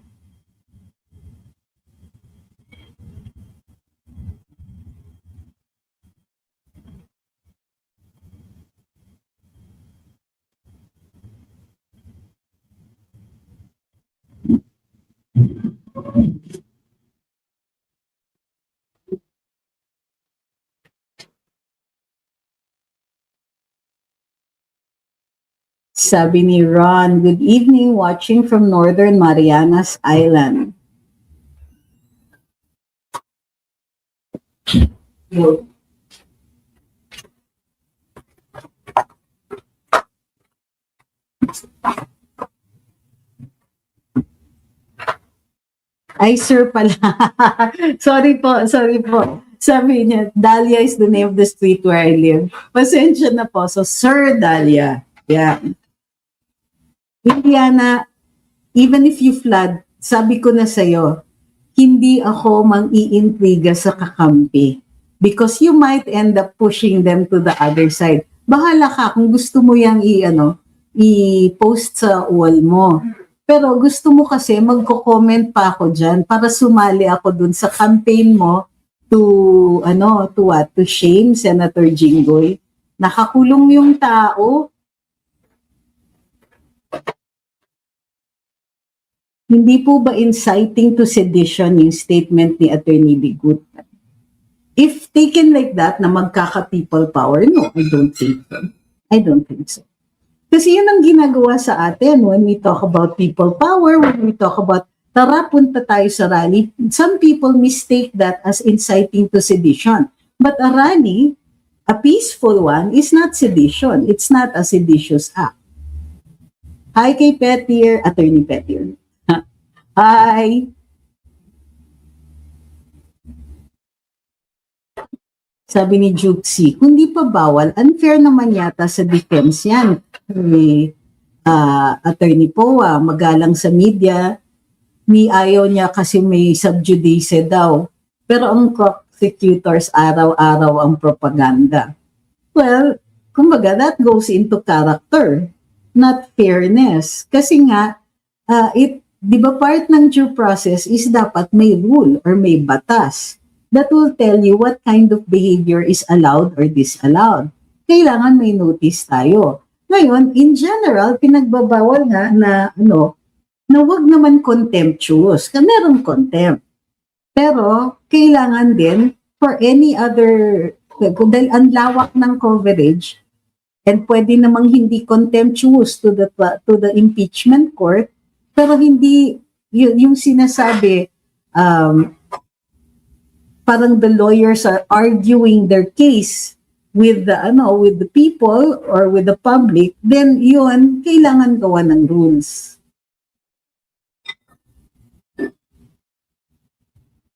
Sabi ni Ron, good evening, watching from Northern Marianas Island. Ay, sir pala. Sorry po. Sabi niya, Dahlia is the name of the street where I live. Pasensya na po. So, Sir Dahlia. Yeah. Indiana, even if you flood, sabi ko na sa'yo, hindi ako mang-iintriga sa kakampi. Because you might end up pushing them to the other side. Bahala ka kung gusto mo yang i-post sa wall mo. Pero gusto mo kasi magko-comment pa ako dyan para sumali ako dun sa campaign mo to shame Senator Jinggoy. Nakakulong yung tao. Hindi po ba inciting to sedition yung statement ni Attorney Bigut? If taken like that, na magkaka-people power, no, I don't think so. Kasi yun ang ginagawa sa atin when we talk about people power, when we talk about tara, punta tayo sa rally. Some people mistake that as inciting to sedition. But a rally, a peaceful one, is not sedition. It's not a seditious act. Hi kay Petier, Attorney Petier. Hi. Sabi ni Juxi, kung di pa bawal, unfair naman yata sa defense yan. May Attorney Poa, magalang sa media, ni ayaw niya kasi may subjudice daw. Pero ang prosecutors araw-araw ang propaganda. Well, kumbaga, that goes into character, not fairness. Kasi nga, di ba part ng due process is dapat may rule or may batas that will tell you what kind of behavior is allowed or disallowed. Kailangan may notice tayo. Ngayon, in general, pinagbabawal nga na wag naman contemptuous. Merong contempt. Pero, kailangan din for any other, dahil ang lawak ng coverage, and pwede namang hindi contemptuous to the impeachment court, pero hindi, yung sinasabi, parang the lawyers are arguing their case with the people or with the public, then yun, kailangan gawa ng rules.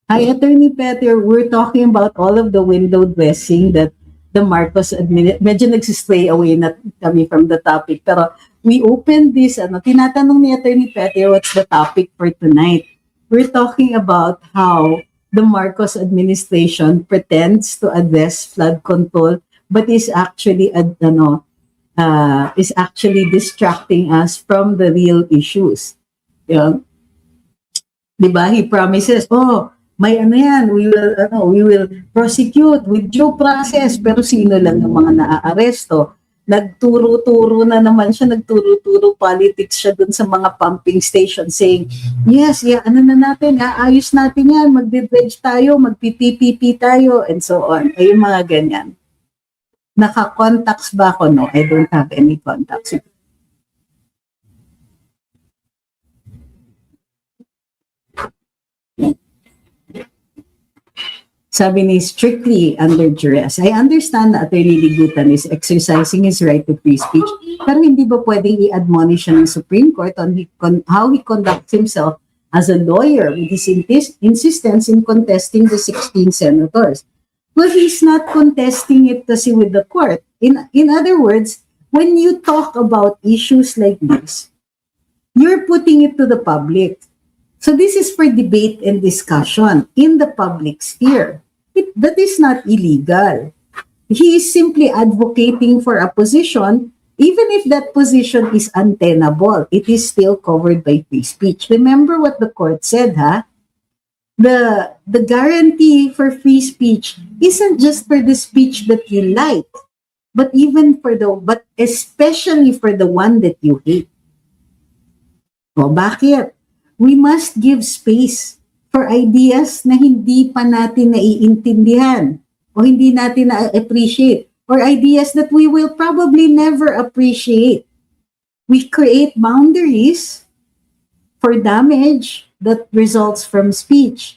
Hi, Attorney Peter, we're talking about all of the window dressing that the Marcos administration, medyo nagsistray away na kami from the topic, pero we opened this, tinatanong ni Attorney Peter, what's the topic for tonight? We're talking about how the Marcos administration pretends to address flood control, but is actually distracting us from the real issues. Yeah. Diba? He promises, may we will prosecute with due process, pero sino lang ng mga naaaresto? Nagturo-turo na naman siya, nagturo-turo politics siya dun sa mga pumping station saying, yes, ayos natin yan, magde-dredge tayo, magpi-PPP tayo, and so on. Ay, yung mga ganyan. Naka-contacts ba ako? No, I don't have any contacts. Sabi ni strictly under duress. I understand na Attorney Ligutan is exercising his right to free speech, pero hindi ba pwedeng i-admonish siya ng Supreme Court on how he conducts himself as a lawyer with his insistence in contesting the 16 senators? Well, he's not contesting it kasi with the court. In other words, when you talk about issues like this, you're putting it to the public. So this is for debate and discussion in the public sphere. That is not illegal. He is simply advocating for a position, even if that position is untenable, it is still covered by free speech. Remember what the court said, huh? The guarantee for free speech isn't just for the speech that you like, but especially for the one that you hate. O bakit? We must give space for ideas na hindi pa natin naiintindihan o hindi natin na-appreciate, or ideas that we will probably never appreciate. We create boundaries for damage that results from speech.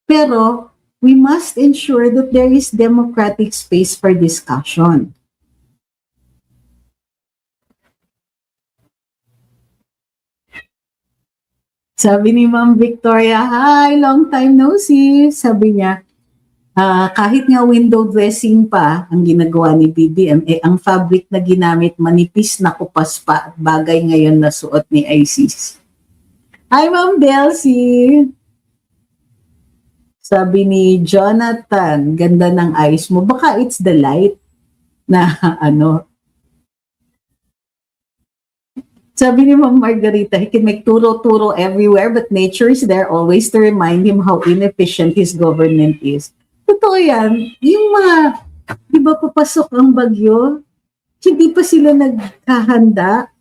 Pero we must ensure that there is democratic space for discussion. Sabi ni Ma'am Victoria, hi, long time no see. Sabi niya, kahit nga window dressing pa ang ginagawa ni BBM, ang fabric na ginamit manipis na kupas pa, bagay ngayon na suot ni ISIS. Hi, Ma'am Delcy. Sabi ni Jonathan, ganda ng eyes mo. Baka it's the light na Sabi ni Ma'am Margarita, he can make turo-turo everywhere, but nature is there always to remind him how inefficient his government is. Totoo yan. Yung mga, di ba papasok ang bagyo, hindi pa sila nagkahanda.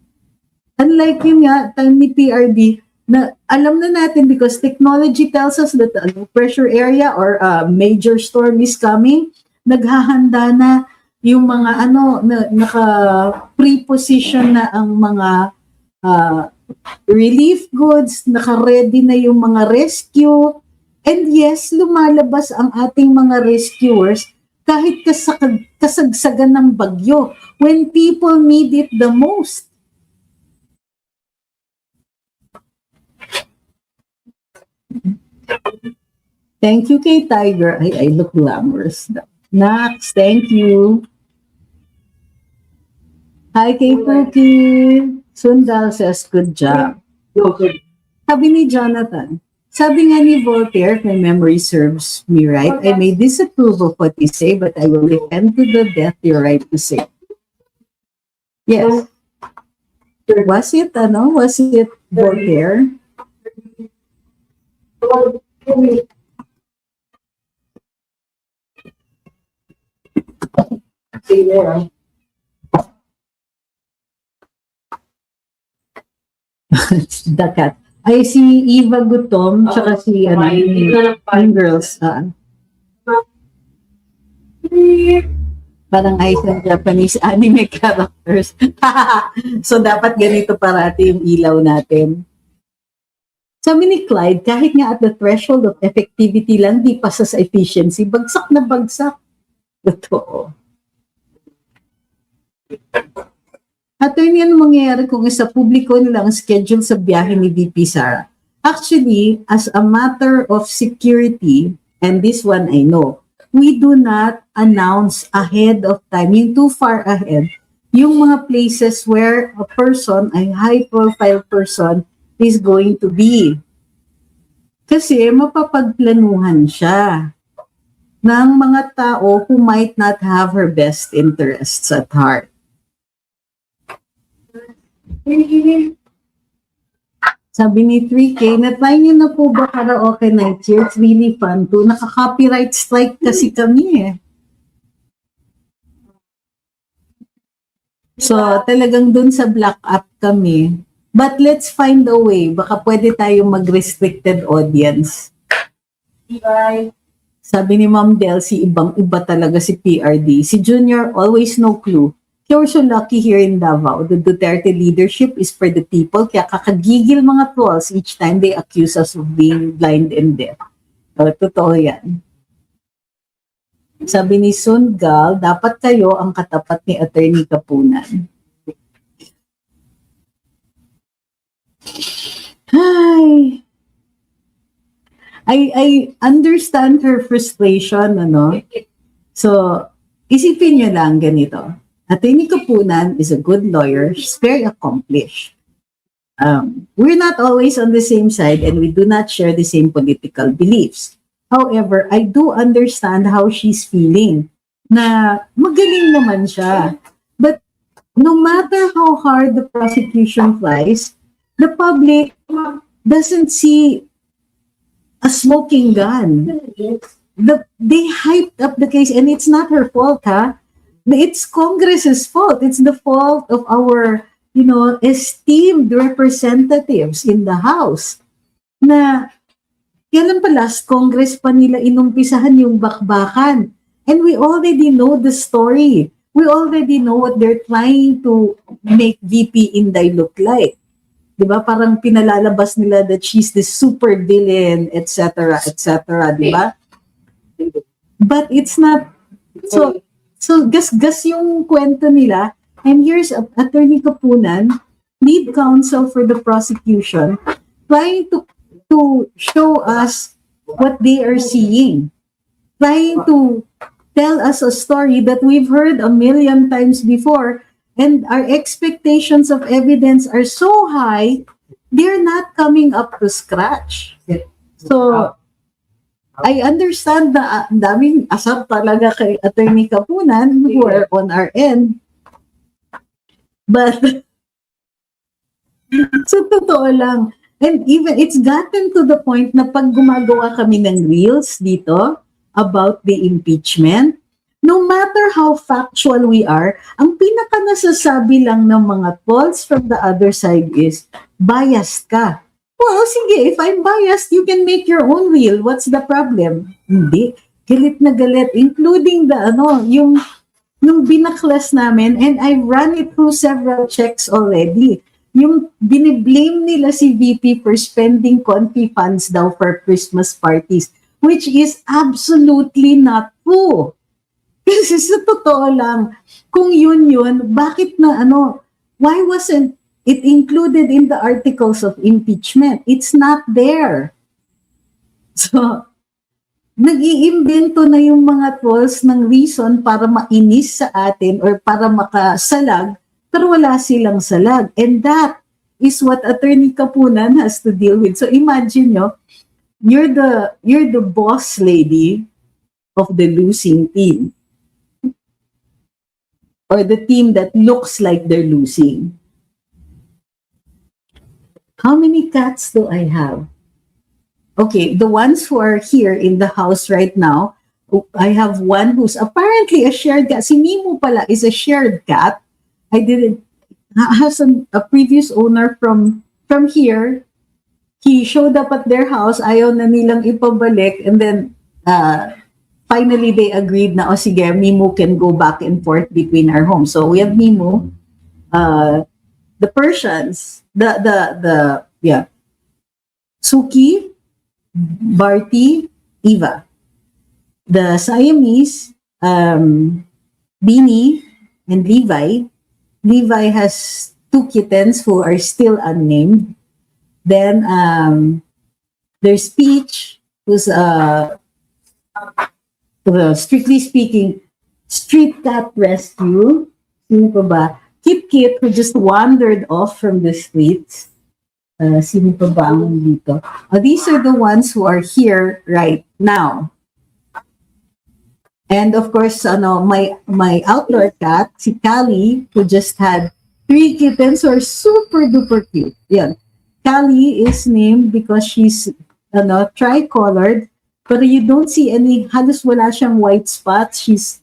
Unlike yun nga, time ni PRD, na alam na natin because technology tells us that a low pressure area or a major storm is coming, naghahanda na yung mga naka-pre-position na ang mga relief goods, naka-ready na yung mga rescue. And yes, lumalabas ang ating mga rescuers kahit kasagsagan ng bagyo when people need it the most. Thank you kay Tiger. I look glamorous. Next, thank you. Hi kay Pookie. Sundal says, good job. Sabi ni Jonathan, sabi nga ni Voltaire, if my memory serves me right, I may disapprove of what you say, but I will defend to the death your right to say. Yes. Was it Voltaire? The cat. Ay, si Eva Gutom, tsaka si, yung girls. Parang Asian Japanese anime characters. So, dapat ganito parati yung ilaw natin. Sabi ni Clyde, kahit nga at the threshold of effectivity lang, di pa sa efficiency, bagsak na bagsak. Totoo. Attorney, ano mangyayari kung sa publiko nilang schedule sa biyahe ni VP Sara? Actually, as a matter of security, and this one I know, we do not announce ahead of time, yung too far ahead, yung mga places where a person, a high-profile person, is going to be. Kasi mapapagplanuhan siya ng mga tao who might not have her best interests at heart. Sabi ni 3K, na-try niyo na po ba karaoke night here? It's really fun too. Naka-copyright strike kasi kami eh. So, talagang dun sa black app kami. But let's find a way. Baka pwede tayong mag-restricted audience. Sabi ni Ma'am Delcy, ibang-iba talaga si PRD. Si Junior, always no clue. You're so lucky here in Davao. The Duterte leadership is for the people. Kaya kakagigil mga trolls each time they accuse us of being blind and deaf. So, totoo yan. Sabi ni Sungal, dapat kayo ang katapat ni Attorney Kapunan. Hi. I understand her frustration, ano? So, isipin nyo lang ganito. Attorney Kapunan is a good lawyer. She's very accomplished. We're not always on the same side and we do not share the same political beliefs. However, I do understand how she's feeling na magaling naman siya. But no matter how hard the prosecution flies, the public doesn't see a smoking gun. They hyped up the case and it's not her fault, ha? It's Congress's fault. It's the fault of our, esteemed representatives in the House na kailan pa last Congress pa nila inumpisahan yung bakbakan. And we already know the story. We already know what they're trying to make VP Inday look like. Diba? Parang pinalalabas nila that she's the super villain, etc., etc., diba? But it's not, so gas-gas yung kwento nila. And here's Attorney Kapunan, lead counsel for the prosecution, trying to show us what they are seeing. Trying to tell us a story that we've heard a million times before, and our expectations of evidence are so high, they're not coming up to scratch. So, I understand na daming asap talaga kay Attorney Kapunan who are on our end. But, so totoo lang. And even, it's gotten to the point na pag gumagawa kami ng reels dito about the impeachment, no matter how factual we are, ang pinaka nasasabi lang ng mga trolls from the other side is, biased ka. Well, sige, if I'm biased, you can make your own reel. What's the problem? Hindi. Galit na galit, including the, yung binaklas namin, and I've run it through several checks already. Yung biniblame nila si VP for spending confi funds daw for Christmas parties, which is absolutely not true. Kasi sa totoo lang, kung yun, bakit na why wasn't it included in the articles of impeachment? It's not there. So, nag-iimbento na yung mga trolls ng reason para mainis sa atin or para makasalag, pero wala silang salag. And that is what Attorney Kapunan has to deal with. So imagine nyo, you're the boss lady of the losing team. Or the team that looks like they're losing. How many cats do I have? Okay, the ones who are here in the house right now, I have one who's apparently a shared cat. Si Mimo pala is a shared cat. I didn't, has a previous owner from here. He showed up at their house, ayaw na nilang ipabalik, and then finally they agreed na, sige, Mimo can go back and forth between our homes. So we have Mimo, the Persians, Suki, Barty, Eva. The Siamese, Beanie and Levi. Levi has 2 kittens who are still unnamed. Then there's Peach, who's strictly speaking, street cat rescue. Sino pa ba? Kit Kit, who just wandered off from the streets. Sino pa ba ang dito? These are the ones who are here right now. And of course, my outdoor cat, si Callie, who just had 3 kittens who are super duper cute. Yan. Callie is named because she's tricolored, but you don't see any, halos wala siyang white spots. She's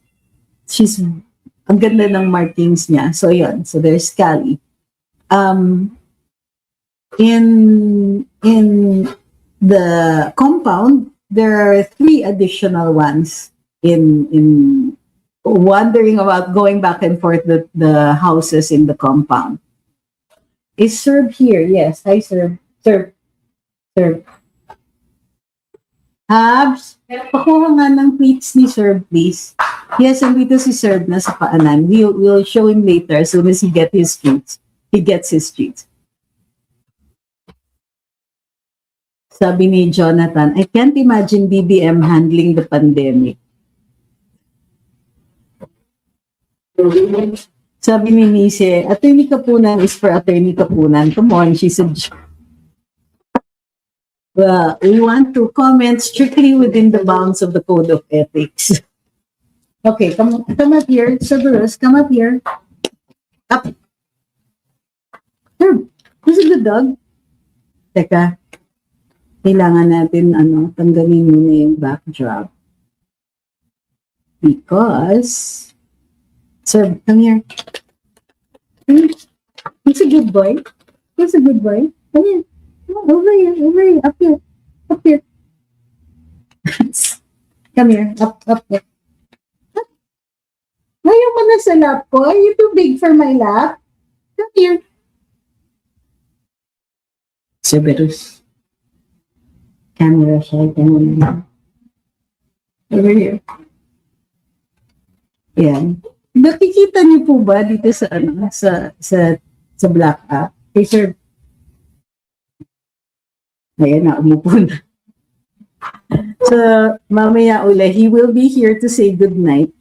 ang ganda ng markings niya. So yun. So there's Callie. In the compound, there are 3 additional ones in wondering about going back and forth the houses in the compound. Is Serb here? Yes. Hi, Serb. Serb. Habs, pakuha nga ng tweets ni Serb, please. Yes, andito si Serb na sa paanan. We'll show him later as soon as he gets his tweets. Sabi ni Jonathan, I can't imagine BBM handling the pandemic. Sabi ni Nise, Attorney Kapunan is for Attorney Kapunan. Come on, she's a... we want to comment strictly within the bounds of the Code of Ethics. Okay, come up here. Severus, come up here. Up. Herb, who's a good dog? Teka, kailangan natin, tanggalin muna yung backdrop. Because, sir, come here. He's a good boy. He's a good boy. Come here. Over here, up here. Come here, up there. Ngayon mo na sa lap ko. Are you too big for my lap? Come here. Severus. Camera siya. Over here. Yan. Nakikita niyo po ba dito sa black app? Okay, sir. Ayan na, umupo na. So, mamaya uli, he will be here to say good night.